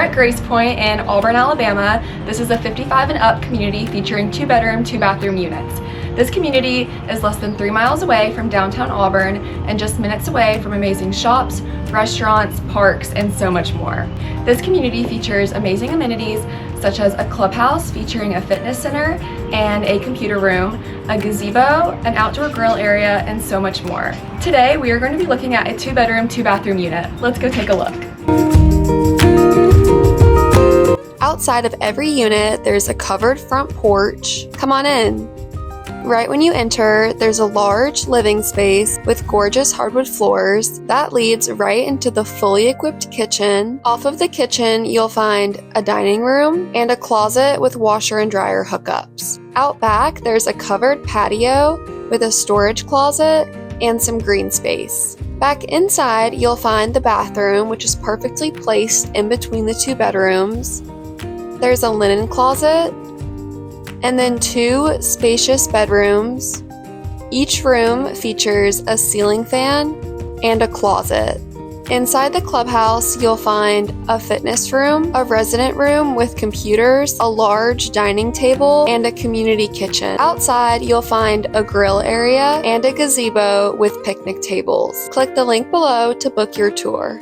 at Grace Pointe in Auburn, Alabama. This is a 55 and up community featuring 2-bedroom, 2-bathroom units. This community is less than 3 miles away from downtown Auburn and just minutes away from amazing shops, restaurants, parks, and so much more. This community features amazing amenities such as a clubhouse featuring a fitness center and a computer room, a gazebo, an outdoor grill area, and so much more. Today, we are going to be looking at a 2-bedroom, 2-bathroom unit. Let's go take a look. Outside of every unit, there's a covered front porch. Come on in. Right when you enter, there's a large living space with gorgeous hardwood floors that leads right into the fully equipped kitchen. Off of the kitchen, you'll find a dining room and a closet with washer and dryer hookups. Out back, there's a covered patio with a storage closet and some green space. Back inside, you'll find the bathroom, which is perfectly placed in between the 2 bedrooms. There's a linen closet, and then 2 spacious bedrooms. Each room features a ceiling fan and a closet. Inside the clubhouse, you'll find a fitness room, a resident room with computers, a large dining table, and a community kitchen. Outside, you'll find a grill area and a gazebo with picnic tables. Click the link below to book your tour.